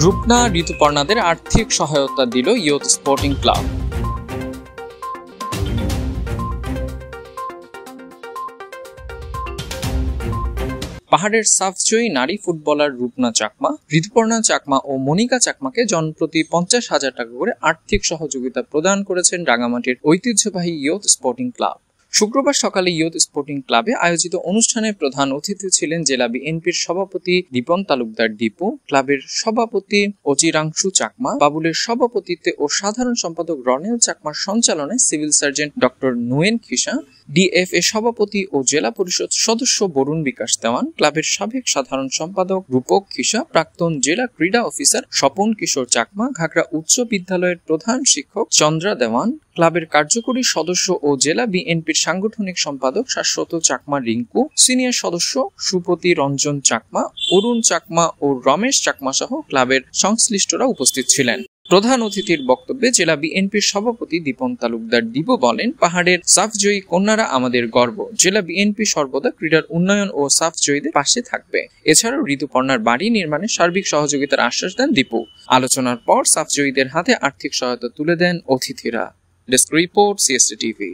রূপনা ঋতুপর্ণাদের আর্থিক সহায়তা দিল ইয়ুথ স্পোর্টিং ক্লাব। পাহাড়ের সাফজয়ী নারী ফুটবলার রূপনা চাকমা, ঋতুপর্ণা চাকমা ও মনিকা চাকমাকে জনপ্রতি 50,000 টাকা করে আর্থিক সহযোগিতা প্রদান করেছেন রাঙামাটির ঐতিহ্যবাহী ইয়ুথ স্পোর্টিং ক্লাব। শুক্রবার সকালে ইয়ুথ স্পোর্টিং ক্লাবে আয়োজিত অনুষ্ঠানে প্রধান অতিথি ছিলেন জেলা বিএনপির সভাপতি দীপন তালুকদার দীপু, ক্লাবের সভাপতি অচিরাংশু চাকমা, বাবুলের সভাপতিত্বে ও সাধারণ সম্পাদক রনেল চাকমার সঞ্চালনায় civil surgeon doctor নোয়েন Khisa, DFA সভাপতি ও জেলা পরিষদ সদস্য বরুণ বিকাশ দেওয়ান, ক্লাবের সাবেক সাধারণ সম্পাদক রূপক খিসা, প্রাক্তন জেলা ক্রীড়া অফিসার স্বপন কিশোর চাকমা, ঘাগড়া উচ্চ বিদ্যালয়ের প্রধান শিক্ষক চন্দ্রা দেওয়ান, ক্লাবের কার্যকরী সদস্য ও জেলা বিএনপির সাংগঠনিক সম্পাদক শাশ্বত চাকমা রিঙ্কু, সিনিয়র সদস্য সুপতি রঞ্জন চাকমা, অরুণ চাকমা ও রমেশ চাকমা সহ ক্লাবের সংশ্লিষ্টরা উপস্থিত ছিলেন। প্রধান অতিথির বক্তব্যে জেলা বিএনপির সভাপতি দীপন তালুকদার দীপু বলেন, পাহাড়ের সাফজয়ী কন্যারা আমাদের গর্ব। জেলা বিএনপি সর্বদা ক্রীড়ার উন্নয়ন ও সাফজয়ীদের পাশে থাকবে। এছাড়াও ঋতুপর্ণার বাড়ি নির্মাণে সার্বিক সহযোগিতার আশ্বাস দেন দীপু। আলোচনার পর সাফজয়ীদের হাতে আর্থিক সহায়তা তুলে দেন অতিথিরা। Desk report, CST TV.